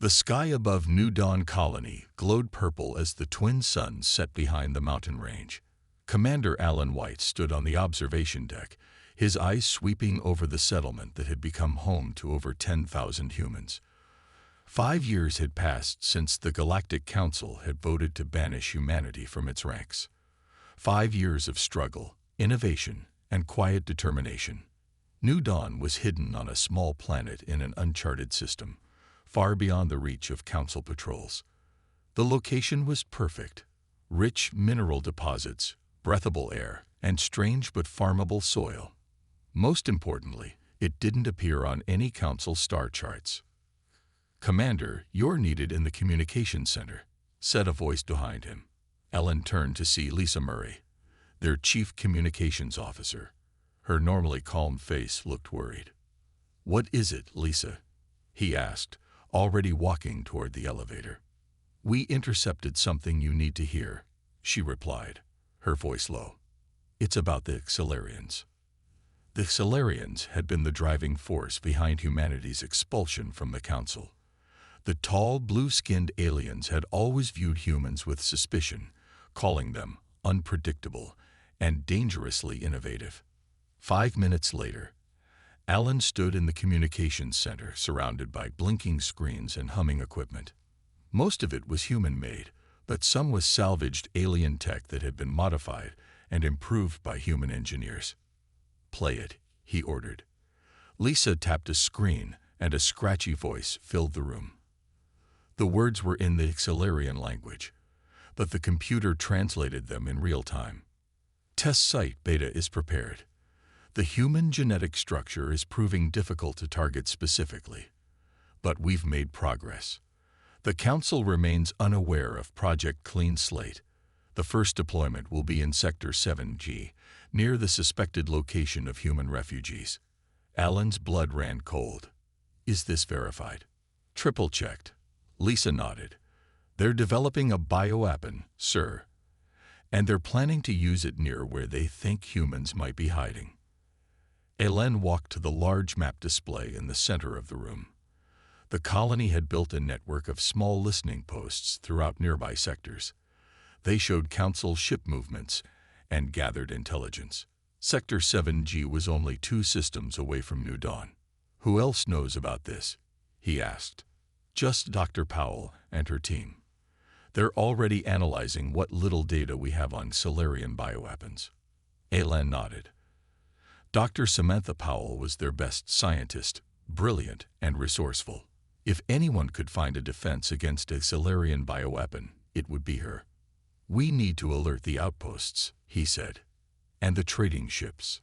The sky above New Dawn Colony glowed purple as the twin suns set behind the mountain range. Commander Alan White stood on the observation deck, his eyes sweeping over the settlement that had become home to over 10,000 humans. 5 years had passed since the Galactic Council had voted to banish humanity from its ranks. 5 years of struggle, innovation, and quiet determination. New Dawn was hidden on a small planet in an uncharted system, far beyond the reach of Council patrols. The location was perfect: rich mineral deposits, breathable air, and strange but farmable soil. Most importantly, it didn't appear on any Council star charts. "Commander, you're needed in the communications center," said a voice behind him. Ellen turned to see Lisa Murray, their chief communications officer. Her normally calm face looked worried. "What is it, Lisa?" he asked, already walking toward the elevator. "We intercepted something you need to hear," she replied, her voice low. "It's about the Exilarians." The Exilarians had been the driving force behind humanity's expulsion from the Council. The tall, blue-skinned aliens had always viewed humans with suspicion, calling them unpredictable and dangerously innovative. 5 minutes later, Alan stood in the communications center, surrounded by blinking screens and humming equipment. Most of it was human-made, but some was salvaged alien tech that had been modified and improved by human engineers. "Play it," he ordered. Lisa tapped a screen, and a scratchy voice filled the room. The words were in the Exilarian language, but the computer translated them in real time. "Test site beta is prepared. The human genetic structure is proving difficult to target specifically, but we've made progress. The Council remains unaware of Project Clean Slate. The first deployment will be in Sector 7G, near the suspected location of human refugees." Alan's blood ran cold. "Is this verified?" "Triple-checked." Lisa nodded. "They're developing a bioweapon, sir, and they're planning to use it near where they think humans might be hiding." Ellen walked to the large map display in the center of the room. The colony had built a network of small listening posts throughout nearby sectors. They showed Council ship movements and gathered intelligence. Sector 7G was only 2 systems away from New Dawn. "Who else knows about this?" he asked. "Just Dr. Powell and her team. They're already analyzing what little data we have on Solarian bioweapons." Ellen nodded. Dr. Samantha Powell was their best scientist, brilliant and resourceful. If anyone could find a defense against a Solarian bioweapon, it would be her. "We need to alert the outposts," he said, "and the trading ships."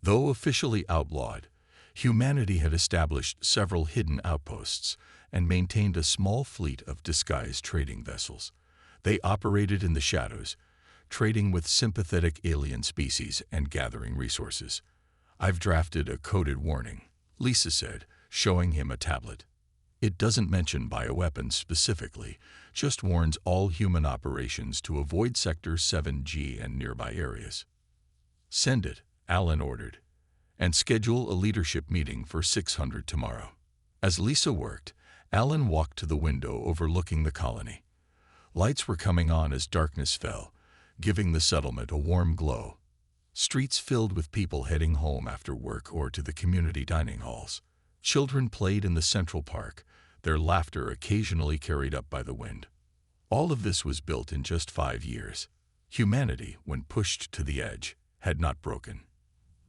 Though officially outlawed, humanity had established several hidden outposts and maintained a small fleet of disguised trading vessels. They operated in the shadows, trading with sympathetic alien species and gathering resources. "I've drafted a coded warning," Lisa said, showing him a tablet. "It doesn't mention bioweapons specifically, just warns all human operations to avoid Sector 7G and nearby areas." "Send it," Alan ordered, "and schedule a leadership meeting for 600 tomorrow." As Lisa worked, Alan walked to the window overlooking the colony. Lights were coming on as darkness fell, giving the settlement a warm glow. Streets filled with people heading home after work or to the community dining halls. Children played in the Central Park, their laughter occasionally carried up by the wind. All of this was built in just 5 years. Humanity, when pushed to the edge, had not broken.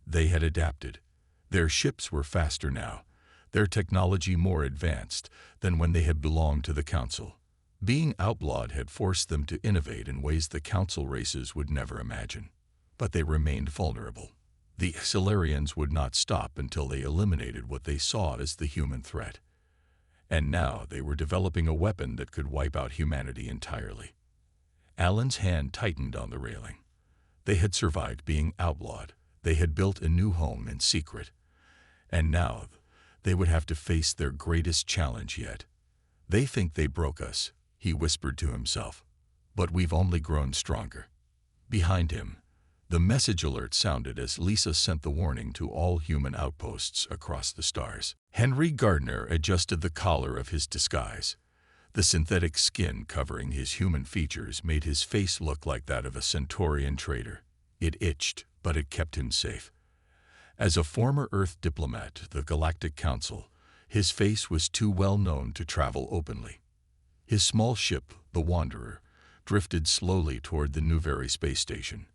They had adapted. Their ships were faster now, their technology more advanced than when they had belonged to the Council. Being outlawed had forced them to innovate in ways the Council races would never imagine. But they remained vulnerable. The Exilarians would not stop until they eliminated what they saw as the human threat. And now they were developing a weapon that could wipe out humanity entirely. Alan's hand tightened on the railing. They had survived being outlawed. They had built a new home in secret. And now they would have to face their greatest challenge yet. "They think they broke us," he whispered to himself. "But we've only grown stronger." Behind him, the message alert sounded as Lisa sent the warning to all human outposts across the stars. Henry Gardner adjusted the collar of his disguise. The synthetic skin covering his human features made his face look like that of a Centaurian trader. It itched, but it kept him safe. As a former Earth diplomat to the Galactic Council, his face was too well known to travel openly. His small ship, the Wanderer, drifted slowly toward the Nuveri space station.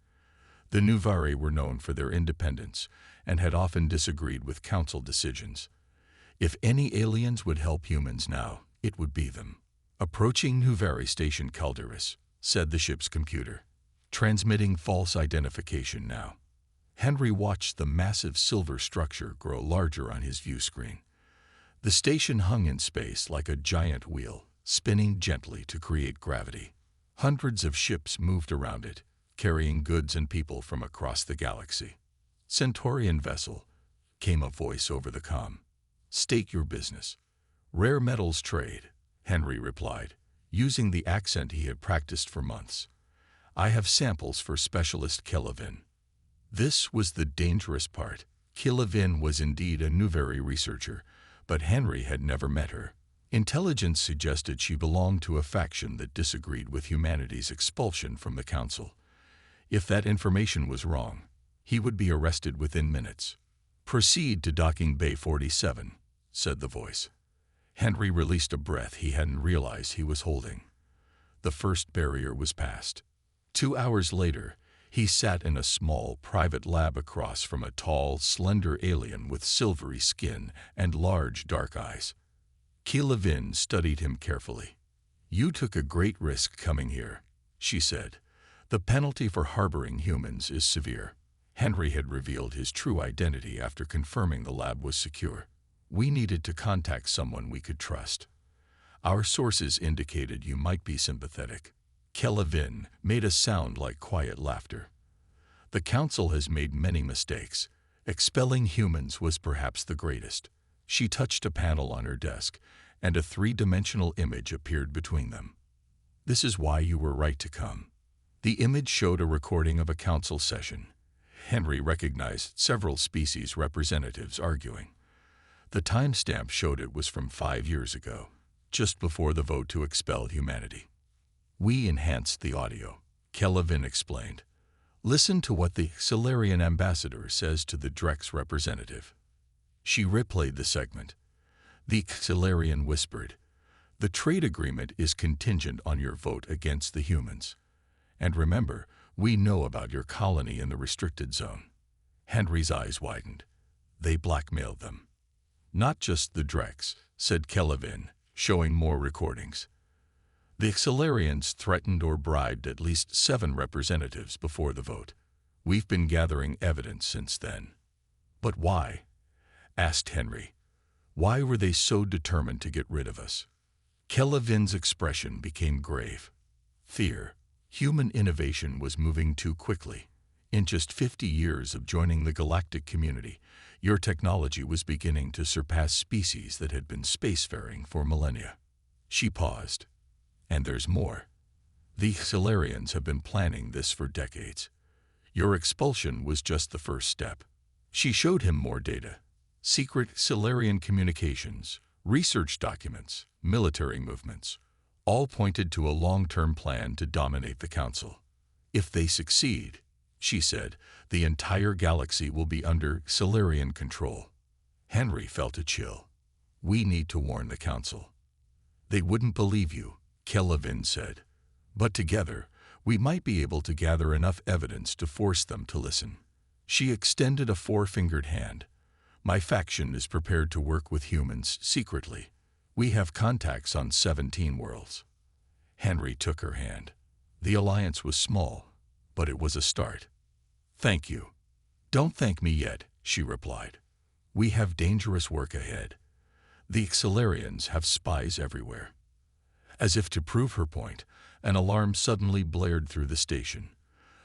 The Nuveri were known for their independence and had often disagreed with Council decisions. If any aliens would help humans now, it would be them. Approaching Nuveri Station Calderis, said the ship's computer. Transmitting false identification now. Henry watched the massive silver structure grow larger on his view screen. The station hung in space like a giant wheel, spinning gently to create gravity. Hundreds of ships moved around it, carrying goods and people from across the galaxy. Centaurian vessel, came a voice over the comm. State your business. Rare metals trade, Henry replied, using the accent he had practiced for months. I have samples for Specialist Kelevin. This was the dangerous part. Kelevin was indeed a Nuveri researcher, but Henry had never met her. Intelligence suggested she belonged to a faction that disagreed with humanity's expulsion from the Council. If that information was wrong, he would be arrested within minutes. Proceed to docking Bay 47, said the voice. Henry released a breath he hadn't realized he was holding. The first barrier was passed. 2 hours later, he sat in a small, private lab across from a tall, slender alien with silvery skin and large, dark eyes. Kelevin studied him carefully. You took a great risk coming here, she said. The penalty for harboring humans is severe. Henry had revealed his true identity after confirming the lab was secure. We needed to contact someone we could trust. Our sources indicated you might be sympathetic. Kelevin made a sound like quiet laughter. The Council has made many mistakes. Expelling humans was perhaps the greatest. She touched a panel on her desk, and a three-dimensional image appeared between them. This is why you were right to come. The image showed a recording of a council session. Henry recognized several species representatives arguing. The timestamp showed it was from 5 years ago, just before the vote to expel humanity. We enhanced the audio, Kelevin explained. Listen to what the Tellurian ambassador says to the Drex representative. She replayed the segment. The Tellurian whispered, the trade agreement is contingent on your vote against the humans. And remember, we know about your colony in the restricted zone. Henry's eyes widened. They blackmailed them. Not just the Drex, said Kelevin, showing more recordings. The Tellurians threatened or bribed at least 7 representatives before the vote. We've been gathering evidence since then. But why? Asked Henry. Why were they so determined to get rid of us? Kelevin's expression became grave. Fear. Human innovation was moving too quickly. In just 50 years of joining the galactic community, your technology was beginning to surpass species that had been spacefaring for millennia. She paused. And there's more. The Tellurians have been planning this for decades. Your expulsion was just the first step. She showed him more data. Secret Tellurian communications, research documents, military movements, all pointed to a long-term plan to dominate the Council. If they succeed, she said, the entire galaxy will be under Tellurian control. Henry felt a chill. We need to warn the Council. They wouldn't believe you, Kelevin said. But together, we might be able to gather enough evidence to force them to listen. She extended a 4-fingered hand. My faction is prepared to work with humans secretly. We have contacts on 17 worlds. Henry took her hand. The alliance was small, but it was a start. Thank you. Don't thank me yet, she replied. We have dangerous work ahead. The Tellurians have spies everywhere. As if to prove her point, an alarm suddenly blared through the station.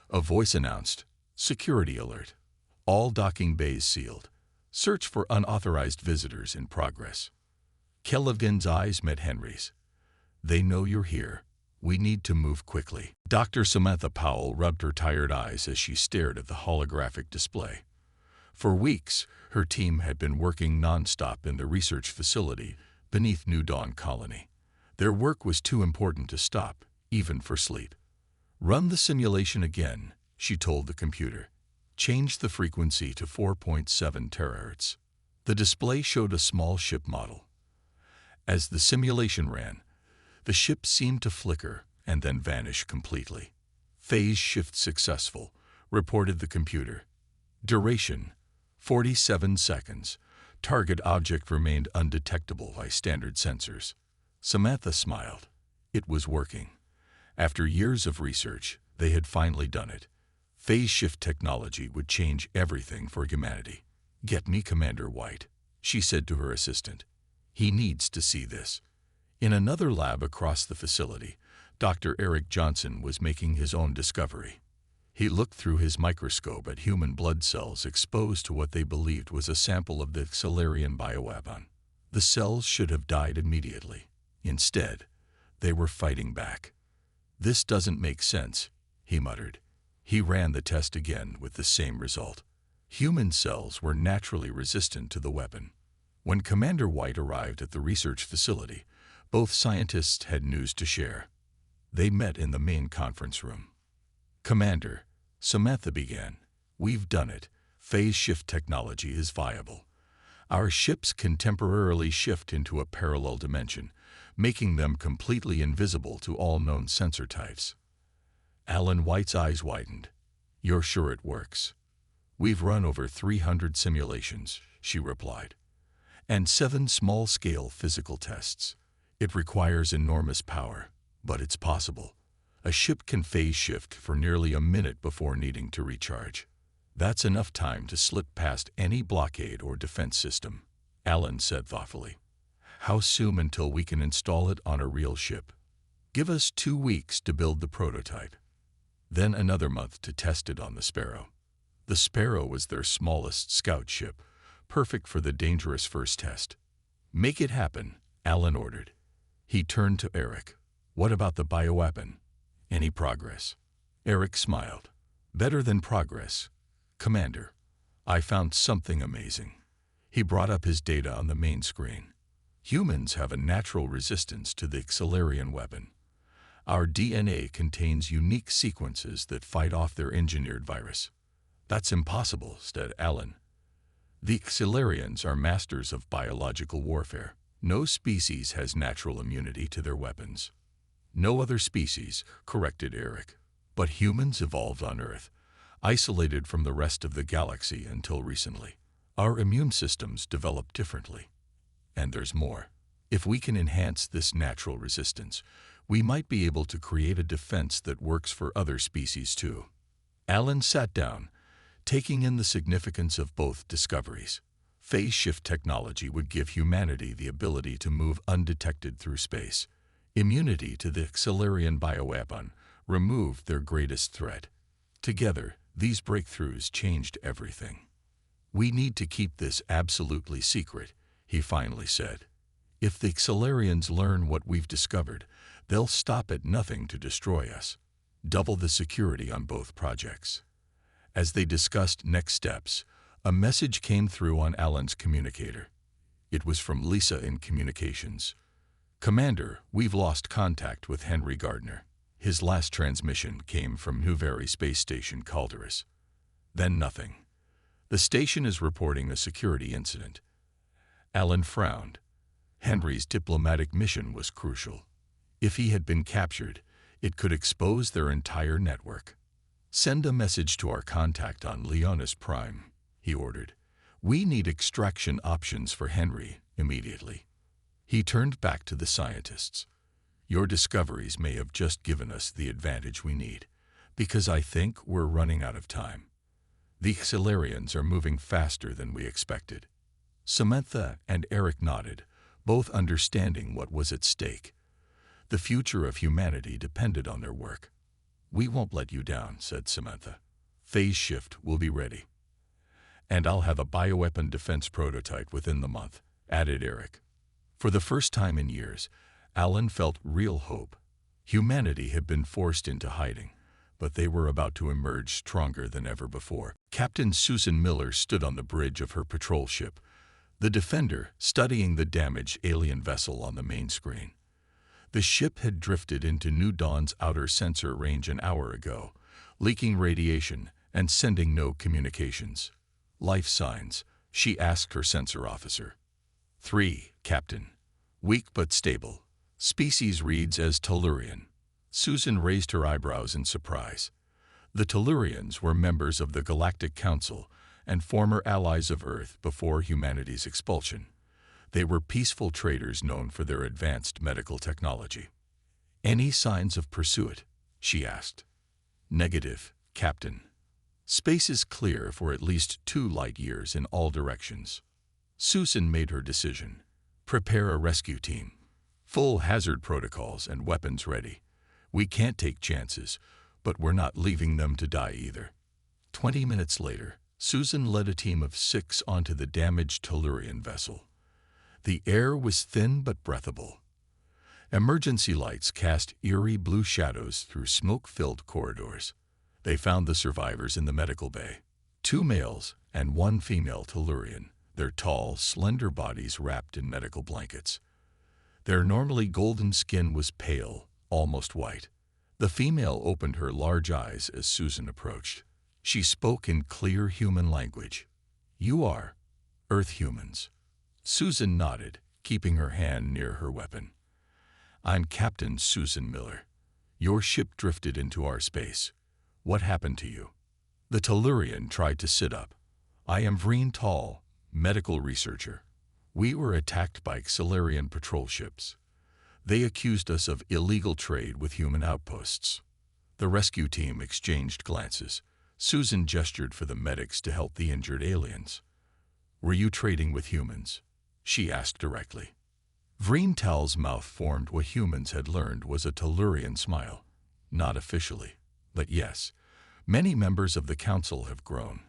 A voice announced, Security alert. All docking bays sealed. Search for unauthorized visitors in progress. Kelevin's eyes met Henry's. They know you're here. We need to move quickly. Dr. Samantha Powell rubbed her tired eyes as she stared at the holographic display. For weeks, her team had been working non-stop in the research facility beneath New Dawn Colony. Their work was too important to stop, even for sleep. Run the simulation again, she told the computer. Change the frequency to 4.7 terahertz. The display showed a small ship model. As the simulation ran, the ship seemed to flicker and then vanish completely. Phase shift successful, reported the computer. Duration, 47 seconds. Target object remained undetectable by standard sensors. Samantha smiled. It was working. After years of research, they had finally done it. Phase shift technology would change everything for humanity. Get me Commander White, she said to her assistant. He needs to see this. In another lab across the facility, Dr. Eric Johnson was making his own discovery. He looked through his microscope at human blood cells exposed to what they believed was a sample of the Tellurian bioweapon. The cells should have died immediately. Instead, they were fighting back. This doesn't make sense, he muttered. He ran the test again with the same result. Human cells were naturally resistant to the weapon. When Commander White arrived at the research facility, both scientists had news to share. They met in the main conference room. Commander, Samantha began, we've done it. Phase shift technology is viable. Our ships can temporarily shift into a parallel dimension, making them completely invisible to all known sensor types. Alan White's eyes widened. You're sure it works? We've run over 300 simulations, she replied, and 7 small-scale physical tests. It requires enormous power, but it's possible. A ship can phase shift for nearly a minute before needing to recharge. That's enough time to slip past any blockade or defense system, Alan said thoughtfully. How soon until we can install it on a real ship? Give us 2 weeks to build the prototype. Then another month to test it on the Sparrow. The Sparrow was their smallest scout ship, perfect for the dangerous first test. Make it happen, Alan ordered. He turned to Eric. What about the bioweapon? Any progress? Eric smiled. Better than progress. Commander, I found something amazing. He brought up his data on the main screen. Humans have a natural resistance to the Tellurian weapon. Our DNA contains unique sequences that fight off their engineered virus. That's impossible, said Alan. The Tellurians are masters of biological warfare. No species has natural immunity to their weapons. No other species, corrected Eric. But humans evolved on Earth, isolated from the rest of the galaxy until recently. Our immune systems develop differently. And there's more. If we can enhance this natural resistance, we might be able to create a defense that works for other species too. Alan sat down, taking in the significance of both discoveries. Phase shift technology would give humanity the ability to move undetected through space. Immunity to the Tellurian bioweapon removed their greatest threat. Together, these breakthroughs changed everything. We need to keep this absolutely secret, he finally said. If the Tellurians learn what we've discovered, they'll stop at nothing to destroy us. Double the security on both projects. As they discussed next steps, a message came through on Alan's communicator. It was from Lisa in Communications. Commander, we've lost contact with Henry Gardner. His last transmission came from Nuveri Space Station Calderas. Then nothing. The station is reporting a security incident. Alan frowned. Henry's diplomatic mission was crucial. If he had been captured, it could expose their entire network. Send a message to our contact on Leonis Prime, he ordered. We need extraction options for Henry immediately. He turned back to the scientists. Your discoveries may have just given us the advantage we need, because I think we're running out of time. The Tellurians are moving faster than we expected. Samantha and Eric nodded, both understanding what was at stake. The future of humanity depended on their work. We won't let you down, said Samantha. Phase shift will be ready. And I'll have a bioweapon defense prototype within the month, added Eric. For the first time in years, Alan felt real hope. Humanity had been forced into hiding, but they were about to emerge stronger than ever before. Captain Susan Miller stood on the bridge of her patrol ship, the Defender studying the damaged alien vessel on the main screen. The ship had drifted into New Dawn's outer sensor range an hour ago, leaking radiation and sending no communications. Life signs, she asked her sensor officer. 3, Captain. Weak but stable. Species reads as Tellurian. Susan raised her eyebrows in surprise. The Tellurians were members of the Galactic Council and former allies of Earth before humanity's expulsion. They were peaceful traders known for their advanced medical technology. Any signs of pursuit? She asked. Negative, Captain. Space is clear for at least 2 light years in all directions. Susan made her decision. Prepare a rescue team. Full hazard protocols and weapons ready. We can't take chances, but we're not leaving them to die either. 20 minutes later, Susan led a team of 6 onto the damaged Tellurian vessel. The air was thin but breathable. Emergency lights cast eerie blue shadows through smoke-filled corridors. They found the survivors in the medical bay. 2 males and 1 female Tellurian, their tall, slender bodies wrapped in medical blankets. Their normally golden skin was pale, almost white. The female opened her large eyes as Susan approached. She spoke in clear human language. "You are Earth humans." Susan nodded, keeping her hand near her weapon. "I'm Captain Susan Miller. Your ship drifted into our space. What happened to you?" The Tellurian tried to sit up. "I am Vreen Tall, medical researcher. We were attacked by Xilarian patrol ships. They accused us of illegal trade with human outposts." The rescue team exchanged glances. Susan gestured for the medics to help the injured aliens. "Were you trading with humans?" she asked directly. Vreen Tal's mouth formed what humans had learned was a Tellurian smile. "Not officially, but yes. Many members of the Council have grown,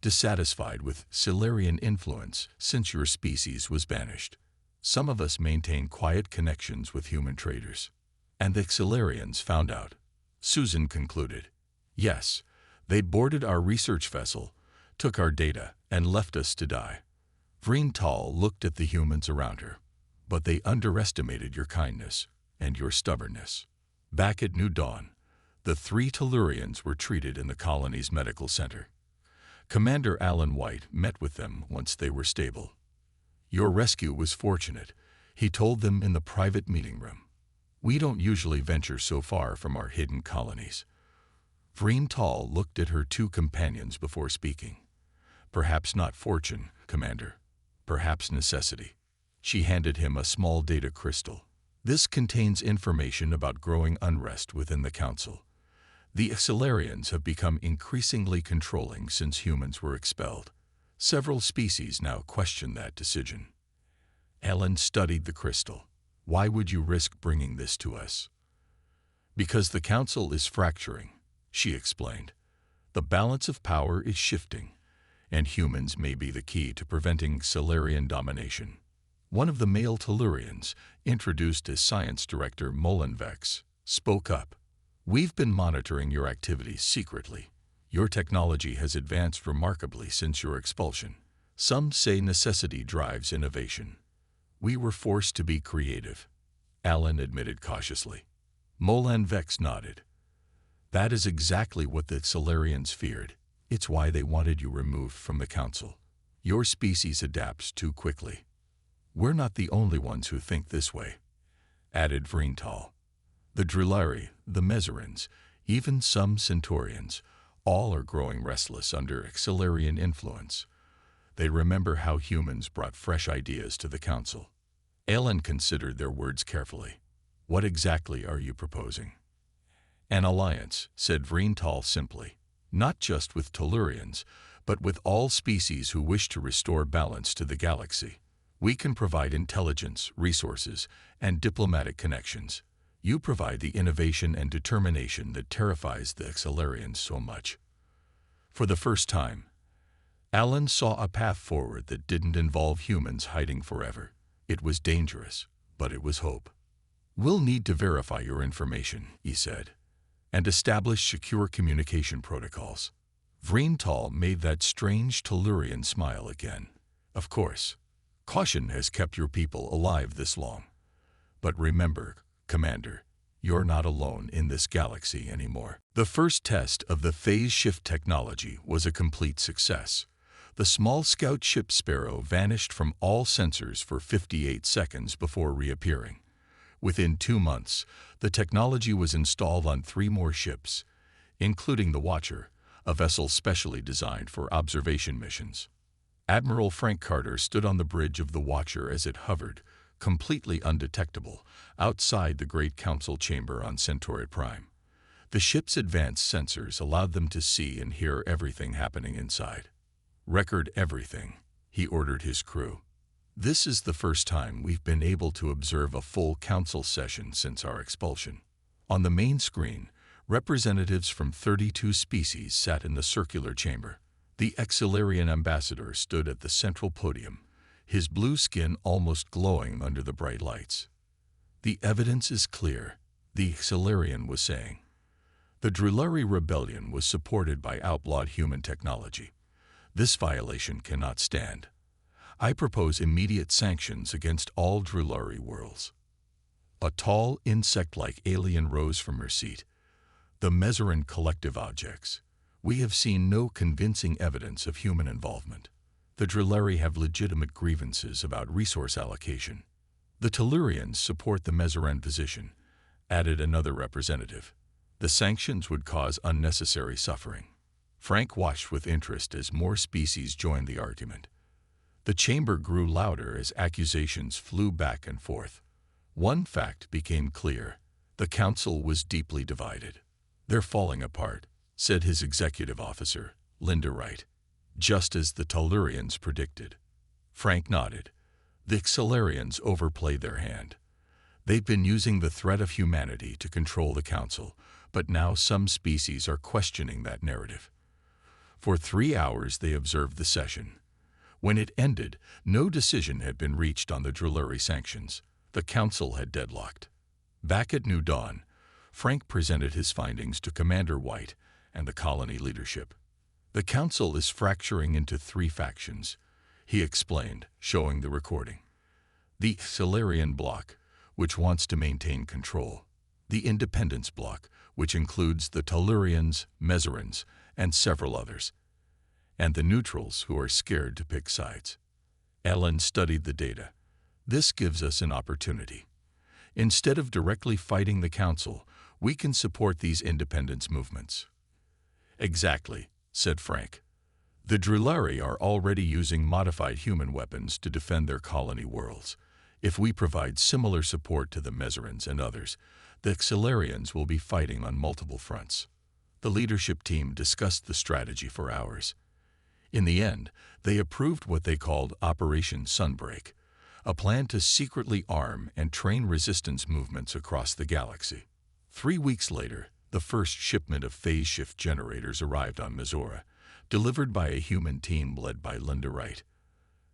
dissatisfied with Xilarian influence since your species was banished. Some of us maintain quiet connections with human traders. And the Xilarians found out," Susan concluded. "Yes, they boarded our research vessel, took our data, and left us to die." Vreen Tal looked at the humans around her. "But they underestimated your kindness and your stubbornness." Back at New Dawn, the 3 Tellurians were treated in the colony's medical center. Commander Alan White met with them once they were stable. "Your rescue was fortunate," he told them in the private meeting room. "We don't usually venture so far from our hidden colonies." Vreen Tal looked at her 2 companions before speaking. "Perhaps not fortune, Commander. Perhaps necessity." She handed him a small data crystal. "This contains information about growing unrest within the Council. The Xilarians have become increasingly controlling since humans were expelled. Several species now question that decision." Ellen studied the crystal. "Why would you risk bringing this to us?" "Because the Council is fracturing," she explained. "The balance of power is shifting, and humans may be the key to preventing Xilarian domination." One of the male Tellurians, introduced as Science Director Molenvex, spoke up. "We've been monitoring your activities secretly. Your technology has advanced remarkably since your expulsion. Some say necessity drives innovation. We were forced to be creative," Alan admitted cautiously. Molenvex nodded. "That is exactly what the Xilarians feared. It's why they wanted you removed from the Council. Your species adapts too quickly." "We're not the only ones who think this way," added Vreen Tal. "The Drillari, the Mesarins, even some Centaurians, all are growing restless under Xilarian influence. They remember how humans brought fresh ideas to the Council." Alan considered their words carefully. "What exactly are you proposing?" "An alliance," said Vreen Tal simply. "Not just with Tellurians, but with all species who wish to restore balance to the galaxy. We can provide intelligence, resources, and diplomatic connections. You provide the innovation and determination that terrifies the Xilarians so much." For the first time, Alan saw a path forward that didn't involve humans hiding forever. It was dangerous, but it was hope. "We'll need to verify your information," he said, "and establish secure communication protocols." Vreen Tal made that strange Tellurian smile again. "Of course. Caution has kept your people alive this long. But remember, Commander, you're not alone in this galaxy anymore. The first test of the phase shift technology was a complete success. The small scout ship Sparrow vanished from all sensors for 58 seconds before reappearing. Within 2 months, the technology was installed on 3 more ships, including the Watcher, a vessel specially designed for observation missions. Admiral Frank Carter stood on the bridge of the Watcher as it hovered, completely undetectable, outside the Great Council chamber on Centauri Prime. The ship's advanced sensors allowed them to see and hear everything happening inside. "Record everything," he ordered his crew. "This is the first time we've been able to observe a full council session since our expulsion." On the main screen, representatives from 32 species sat in the circular chamber. The Exilarian ambassador stood at the central podium, his blue skin almost glowing under the bright lights. "The evidence is clear," the Exilarian was saying. "The Drillari rebellion was supported by outlawed human technology. This violation cannot stand. I propose immediate sanctions against all Drillari worlds." A tall, insect-like alien rose from her seat. "The Mezeran collective objects. We have seen no convincing evidence of human involvement. The Drillari have legitimate grievances about resource allocation. The Tellurians support the Mezeran position," added another representative. "The sanctions would cause unnecessary suffering." Frank watched with interest as more species joined the argument. The chamber grew louder as accusations flew back and forth. One fact became clear: the council was deeply divided. "They're falling apart," said his executive officer, Linda Wright, just as the Tellurians predicted. Frank nodded. The Exilarians overplayed their hand. They've been using the threat of humanity to control the council, but now some species are questioning that narrative. For 3 hours they observed the session. When it ended, no decision had been reached on the Drillari sanctions. The council had deadlocked. Back at New Dawn, Frank presented his findings to Commander White and the colony leadership. "The council is fracturing into 3 factions," he explained, showing the recording. "The Exilarian bloc, which wants to maintain control. The Independence bloc, which includes the Tellurians, Mezerans, and several others. And the neutrals, who are scared to pick sides." Ellen studied the data. "This gives us an opportunity. Instead of directly fighting the council, we can support these independence movements." "Exactly," said Frank. "The Drillari are already using modified human weapons to defend their colony worlds. If we provide similar support to the Mezerans and others, the Exilarians will be fighting on multiple fronts." The leadership team discussed the strategy for hours. In the end, they approved what they called Operation Sunbreak, a plan to secretly arm and train resistance movements across the galaxy. 3 weeks later, the first shipment of phase shift generators arrived on Mezora, delivered by a human team led by Linda Wright.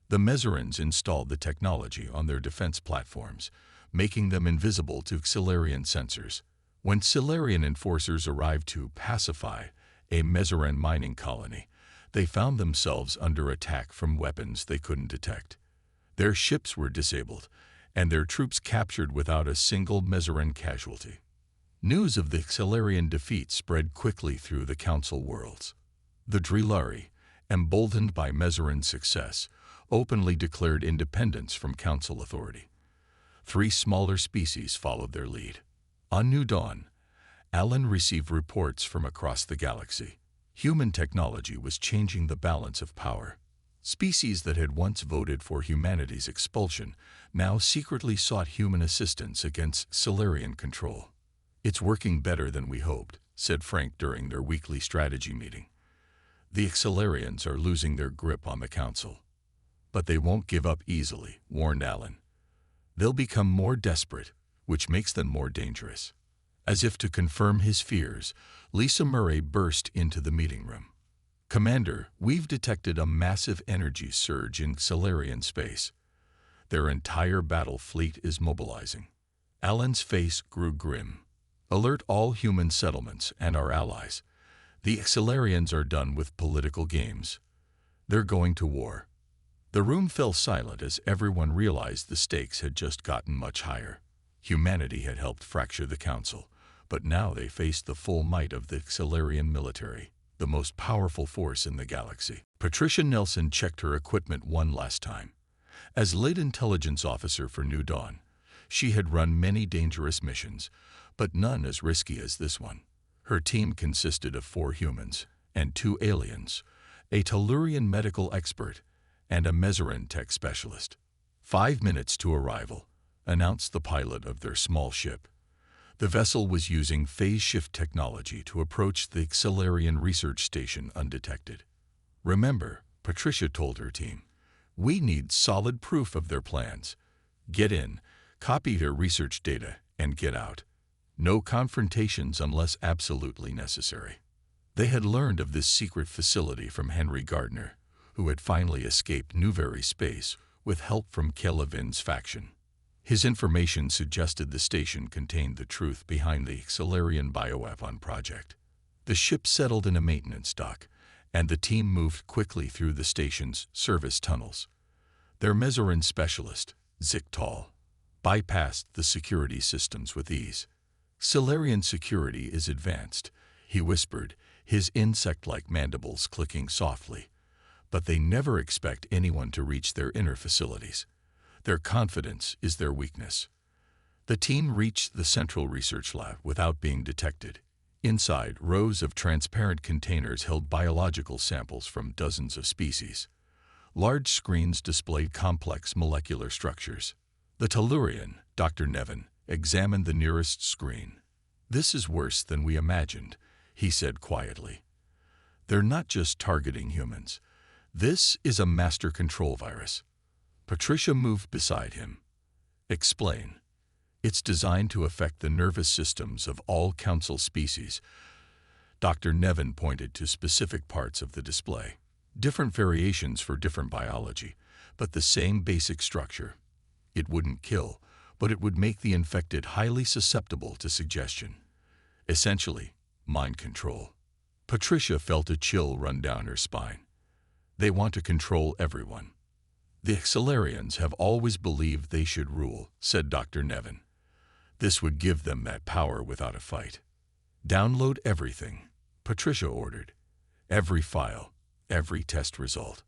The Mezerans installed the technology on their defense platforms, making them invisible to Exilarian sensors. When Exilarian enforcers arrived to pacify a Mezeran mining colony, they found themselves under attack from weapons they couldn't detect. Their ships were disabled, and their troops captured without a single Mezeran casualty. News of the Exilarian defeat spread quickly through the Council worlds. The Drillari, emboldened by Mezeran's success, openly declared independence from Council authority. 3 smaller species followed their lead. On New Dawn, Alan received reports from across the galaxy. Human technology was changing the balance of power. Species that had once voted for humanity's expulsion now secretly sought human assistance against Exilarian control. "It's working better than we hoped," said Frank during their weekly strategy meeting. "The Exilarians are losing their grip on the Council. But they won't give up easily," warned Alan. "They'll become more desperate, which makes them more dangerous." As if to confirm his fears, Lisa Murray burst into the meeting room. "Commander, we've detected a massive energy surge in Exilarian space. Their entire battle fleet is mobilizing." Alan's face grew grim. "Alert all human settlements and our allies. The Exilarians are done with political games. They're going to war." The room fell silent as everyone realized the stakes had just gotten much higher. Humanity had helped fracture the Council, but now they faced the full might of the Tellurian military, the most powerful force in the galaxy. Patricia Nelson checked her equipment one last time. As lead intelligence officer for New Dawn, she had run many dangerous missions, but none as risky as this one. Her team consisted of 4 humans and 2 aliens, a Tellurian medical expert, and a Mezeran tech specialist. 5 minutes to arrival, announced the pilot of their small ship. The vessel was using phase shift technology to approach the Tellurian research station undetected. Remember, Patricia told her team, we need solid proof of their plans. Get in, copy their research data, and get out. No confrontations unless absolutely necessary. They had learned of this secret facility from Henry Gardner, who had finally escaped Newberry space with help from Kelevin's faction. His information suggested the station contained the truth behind the Tellurian bioweapon project. The ship settled in a maintenance dock, and the team moved quickly through the station's service tunnels. Their Mezeran specialist, Ziktal, bypassed the security systems with ease. Tellurian security is advanced, he whispered, his insect-like mandibles clicking softly. But they never expect anyone to reach their inner facilities. Their confidence is their weakness. The team reached the central research lab without being detected. Inside, rows of transparent containers held biological samples from dozens of species. Large screens displayed complex molecular structures. The Tellurian, Dr. Nevin, examined the nearest screen. This is worse than we imagined, he said quietly. They're not just targeting humans. This is a master control virus. Patricia moved beside him. Explain. It's designed to affect the nervous systems of all Council species. Dr. Nevin pointed to specific parts of the display. Different variations for different biology, but the same basic structure. It wouldn't kill, but it would make the infected highly susceptible to suggestion. Essentially, mind control. Patricia felt a chill run down her spine. They want to control everyone. The Tellurians have always believed they should rule, said Dr. Nevin. This would give them that power without a fight. Download everything, Patricia ordered. Every file, every test result.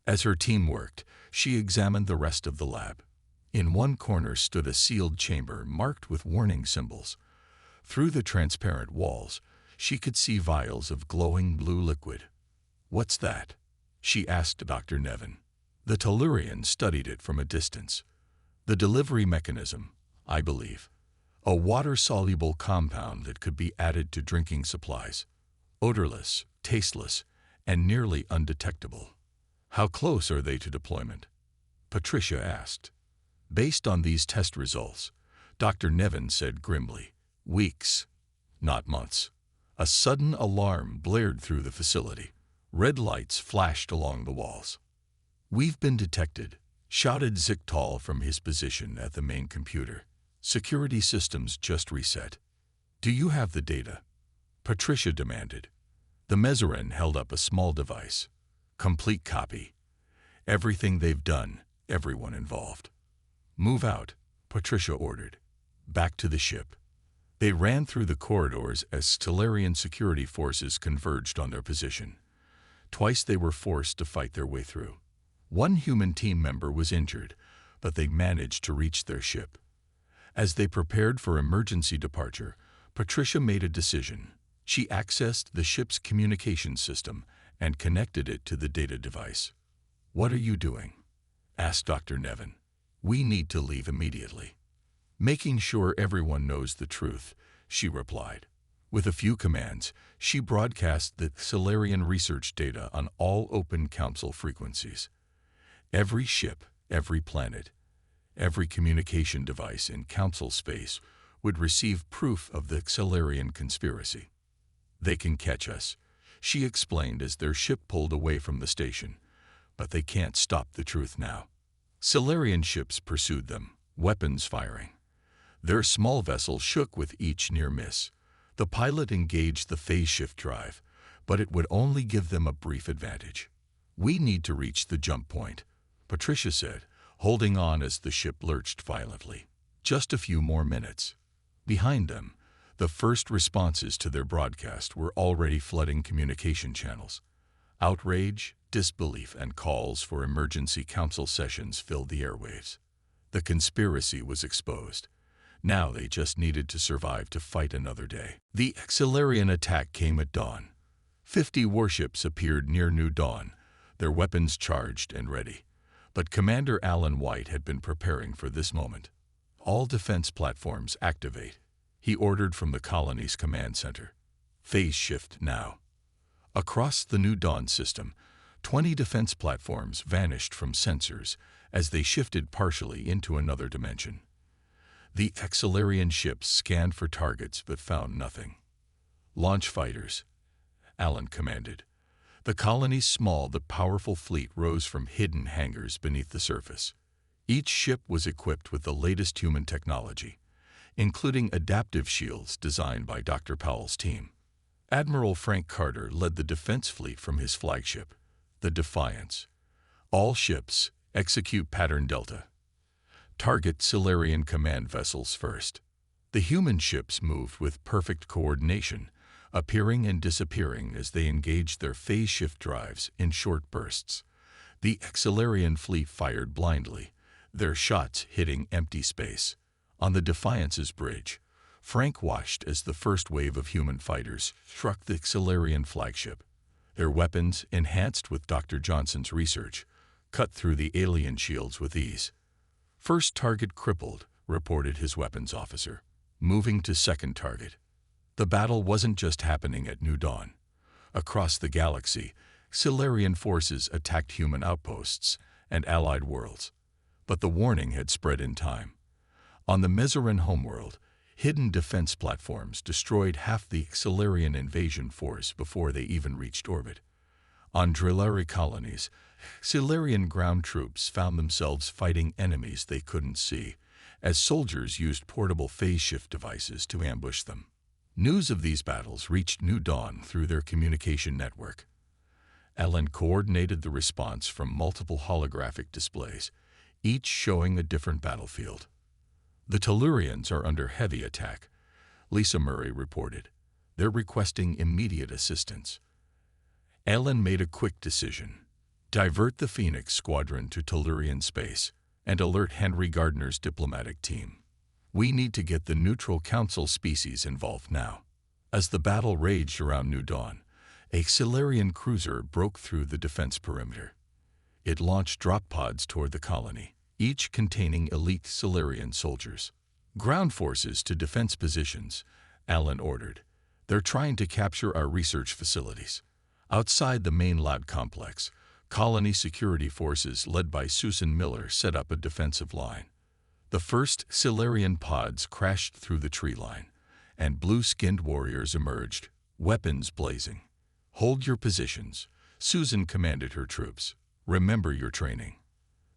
As her team worked, she examined the rest of the lab. In one corner stood a sealed chamber marked with warning symbols. Through the transparent walls, she could see vials of glowing blue liquid. What's that? She asked Dr. Nevin. The Tellurian studied it from a distance. The delivery mechanism, I believe. A water-soluble compound that could be added to drinking supplies. Odorless, tasteless, and nearly undetectable. How close are they to deployment? Patricia asked. Based on these test results, Dr. Nevin said grimly, weeks, not months. A sudden alarm blared through the facility. Red lights flashed along the walls. We've been detected, shouted Ziktal from his position at the main computer. Security systems just reset. Do you have the data? Patricia demanded. The Mezeran held up a small device. Complete copy. Everything they've done, everyone involved. Move out, Patricia ordered. Back to the ship. They ran through the corridors as Tellurian security forces converged on their position. Twice they were forced to fight their way through. One human team member was injured, but they managed to reach their ship. As they prepared for emergency departure, Patricia made a decision. She accessed the ship's communication system and connected it to the data device. What are you doing? Asked Dr. Nevin. We need to leave immediately. Making sure everyone knows the truth, she replied. With a few commands, she broadcast the Tellurian research data on all open Council frequencies. Every ship, every planet, every communication device in Council space would receive proof of the Tellurian conspiracy. They can catch us, she explained as their ship pulled away from the station, but they can't stop the truth now. Tellurian ships pursued them, weapons firing. Their small vessel shook with each near miss. The pilot engaged the phase shift drive, but it would only give them a brief advantage. We need to reach the jump point, Patricia said, holding on as the ship lurched violently. Just a few more minutes. Behind them, the first responses to their broadcast were already flooding communication channels. Outrage, disbelief, and calls for emergency council sessions filled the airwaves. The conspiracy was exposed. Now they just needed to survive to fight another day. The Exilarian attack came at dawn. 50 warships appeared near New Dawn, their weapons charged and ready. But Commander Alan White had been preparing for this moment. All defense platforms activate, he ordered from the colony's command center. Phase shift now. Across the New Dawn system, 20 defense platforms vanished from sensors as they shifted partially into another dimension. The Exilarian ships scanned for targets but found nothing. Launch fighters, Alan commanded. The colony's small but powerful fleet rose from hidden hangars beneath the surface. Each ship was equipped with the latest human technology, including adaptive shields designed by Dr. Powell's team. Admiral Frank Carter led the defense fleet from his flagship, the Defiance. All ships execute Pattern Delta. Target Solarian command vessels first. The human ships moved with perfect coordination, appearing and disappearing as they engaged their phase shift drives in short bursts. The Exilarian fleet fired blindly, their shots hitting empty space. On the Defiance's bridge, Frank watched as the first wave of human fighters struck the Exilarian flagship. Their weapons, enhanced with Dr. Johnson's research, cut through the alien shields with ease. First target crippled, reported his weapons officer, moving to second target. The battle wasn't just happening at New Dawn. Across the galaxy, Exilarian forces attacked human outposts and allied worlds. But the warning had spread in time. On the Mezarin homeworld, hidden defense platforms destroyed half the Exilarian invasion force before they even reached orbit. On Drillari colonies, Exilarian ground troops found themselves fighting enemies they couldn't see, as soldiers used portable phase shift devices to ambush them. News of these battles reached New Dawn through their communication network. Alan coordinated the response from multiple holographic displays, each showing a different battlefield. The Tellurians are under heavy attack, Lisa Murray reported. They're requesting immediate assistance. Alan made a quick decision. Divert the Phoenix Squadron to Tellurian space and alert Henry Gardner's diplomatic team. We need to get the neutral council species involved now. As the battle raged around New Dawn, a Exilarian cruiser broke through the defense perimeter. It launched drop pods toward the colony, each containing elite Exilarian soldiers. Ground forces to defense positions, Alan ordered. They're trying to capture our research facilities. Outside the main lab complex, colony security forces led by Susan Miller set up a defensive line. The first Exilarian pods crashed through the tree line, and blue-skinned warriors emerged, weapons blazing. Hold your positions, Susan commanded her troops. Remember your training.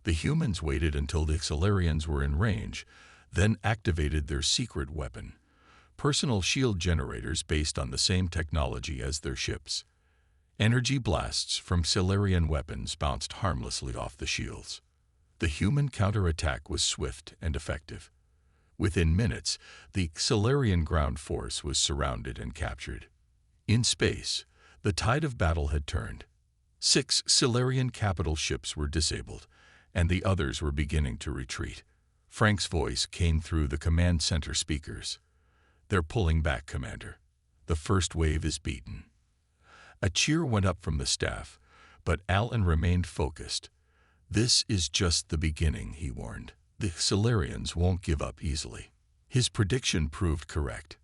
The humans waited until the Exilarians were in range, then activated their secret weapon, personal shield generators based on the same technology as their ships. Energy blasts from Exilarian weapons bounced harmlessly off the shields. The human counterattack was swift and effective. Within minutes, the Exilarian ground force was surrounded and captured. In space, the tide of battle had turned. 6 Exilarian capital ships were disabled, and the others were beginning to retreat. Frank's voice came through the command center speakers. They're pulling back, Commander. The first wave is beaten. A cheer went up from the staff, but Alan remained focused. This is just the beginning, he warned. The Exilarians won't give up easily. His prediction proved correct.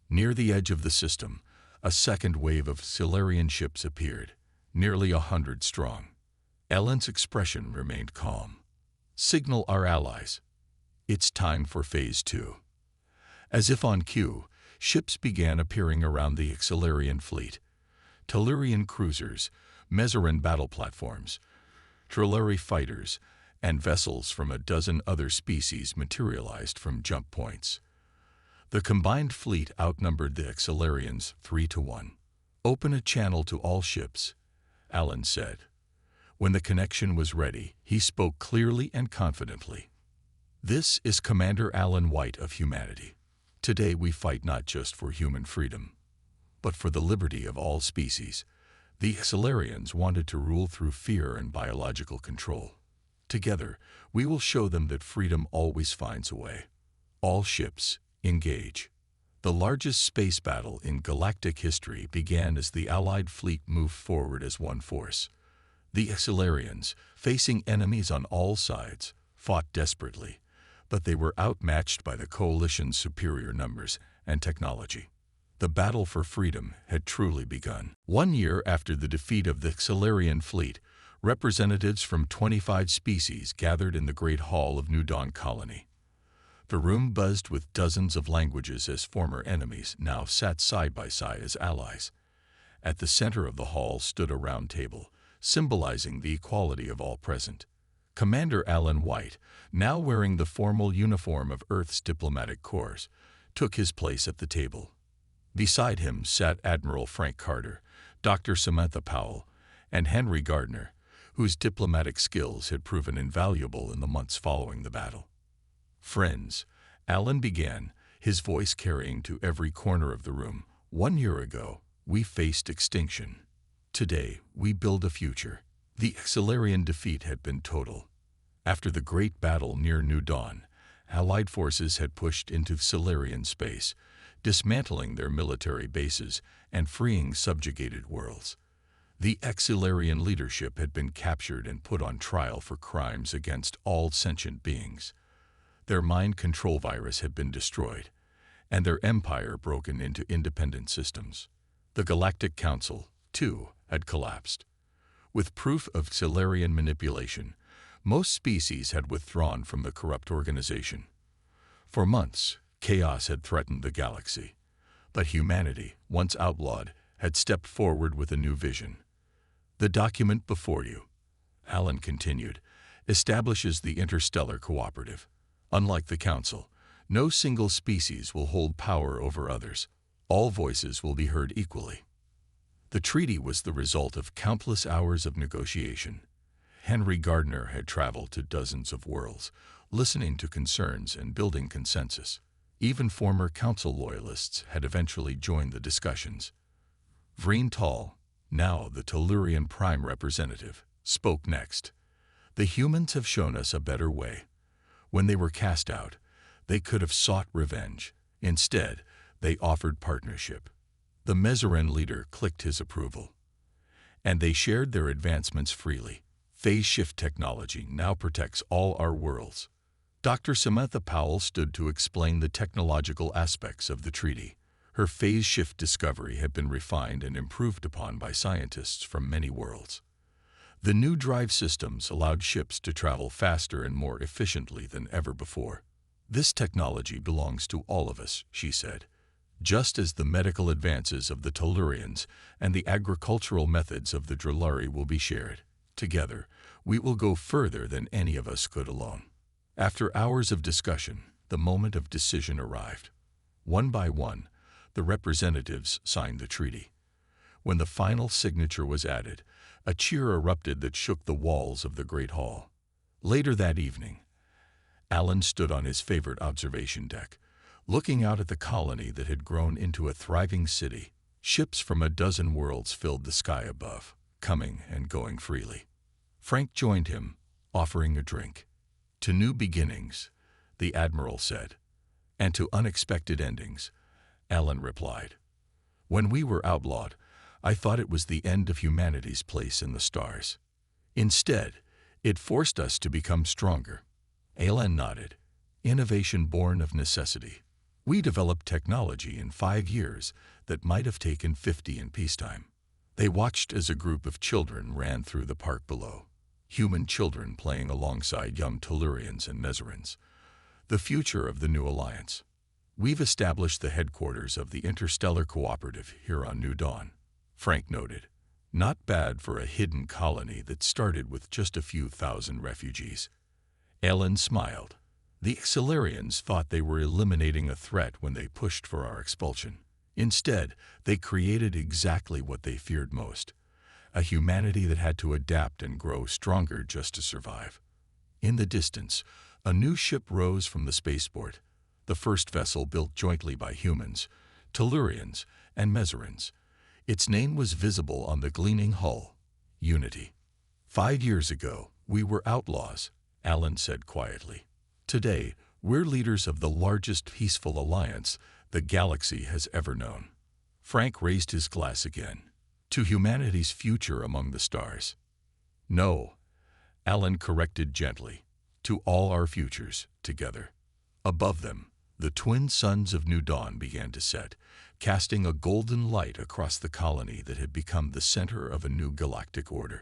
Near the edge of the system, a second wave of Exilarian ships appeared, nearly 100 strong. Alan's expression remained calm. Signal our allies. It's time for Phase 2. As if on cue, ships began appearing around the Exilarian fleet. Tellurian cruisers, Mezarin battle platforms, Drillari fighters, and vessels from a dozen other species materialized from jump points. The combined fleet outnumbered the Exilarians 3-1. Open a channel to all ships, Alan said. When the connection was ready, he spoke clearly and confidently. This is Commander Alan White of humanity. Today we fight not just for human freedom, but for the liberty of all species. The Tellurians wanted to rule through fear and biological control. Together, we will show them that freedom always finds a way. All ships, engage. The largest space battle in galactic history began as the Allied fleet moved forward as one force. The Tellurians, facing enemies on all sides, fought desperately, but they were outmatched by the coalition's superior numbers and technology. The battle for freedom had truly begun. 1 year after the defeat of the Tellurian fleet, representatives from 25 species gathered in the Great Hall of New Dawn Colony. The room buzzed with dozens of languages as former enemies now sat side by side as allies. At the center of the hall stood a round table, symbolizing the equality of all present. Commander Alan White, now wearing the formal uniform of Earth's diplomatic corps, took his place at the table. Beside him sat Admiral Frank Carter, Dr. Samantha Powell, and Henry Gardner, whose diplomatic skills had proven invaluable in the months following the battle. "Friends," Alan began, his voice carrying to every corner of the room, "1 year ago, we faced extinction. Today, we build a future." The Tellurian defeat had been total. After the great battle near New Dawn, Allied forces had pushed into Tellurian space, dismantling their military bases and freeing subjugated worlds. The Tellurian leadership had been captured and put on trial for crimes against all sentient beings. Their mind control virus had been destroyed, and their empire broken into independent systems. The Galactic Council, too, had collapsed. With proof of Tellurian manipulation, most species had withdrawn from the corrupt organization. For months, chaos had threatened the galaxy, but humanity, once outlawed, had stepped forward with a new vision. "The document before you," Alan continued, "establishes the Interstellar Cooperative. Unlike the Council, no single species will hold power over others. All voices will be heard equally." The treaty was the result of countless hours of negotiation. Henry Gardner had traveled to dozens of worlds, listening to concerns and building consensus. Even former Council loyalists had eventually joined the discussions. Vreen Tall, now the Tellurian Prime Representative, spoke next. "The humans have shown us a better way. When they were cast out, they could have sought revenge. Instead, they offered partnership." The Mezeran leader clicked his approval. "And they shared their advancements freely. Phase shift technology now protects all our worlds." Dr. Samantha Powell stood to explain the technological aspects of the treaty. Her phase shift discovery had been refined and improved upon by scientists from many worlds. The new drive systems allowed ships to travel faster and more efficiently than ever before. "This technology belongs to all of us," she said. "Just as the medical advances of the Tellurians and the agricultural methods of the Drillari will be shared. Together, we will go further than any of us could alone." After hours of discussion, the moment of decision arrived. One by one, the representatives signed the treaty. When the final signature was added, a cheer erupted that shook the walls of the Great Hall. Later that evening, Alan stood on his favorite observation deck, looking out at the colony that had grown into a thriving city. Ships from a dozen worlds filled the sky above, coming and going freely. Frank joined him, offering a drink. "To new beginnings," the Admiral said. "And to unexpected endings," Alan replied. "When we were outlawed, I thought it was the end of humanity's place in the stars. Instead, it forced us to become stronger." Alan nodded. "Innovation born of necessity. We developed technology in 5 years that might have taken 50 in peacetime." They watched as a group of children ran through the park below. Human children playing alongside young Tellurians and Mezerans. "The future of the new alliance. We've established the headquarters of the Interstellar Cooperative here on New Dawn," Frank noted. "Not bad for a hidden colony that started with just a few thousand refugees." Alan smiled. "The Tellurians thought they were eliminating a threat when they pushed for our expulsion. Instead, they created exactly what they feared most. A humanity that had to adapt and grow stronger just to survive." In the distance, A new ship rose from the spaceport, the first vessel built jointly by humans, Tellurians, and Mesarins. Its name was visible on the gleaming hull, Unity. 5 years ago, we were outlaws, Alan said quietly. Today, we're leaders of the largest peaceful alliance the galaxy has ever known. Frank raised his glass again. To humanity's future among the stars. No, Alan corrected gently. To all our futures together. Above them, the twin suns of new dawn began to set, casting a golden light across the colony that had become the center of a new galactic order.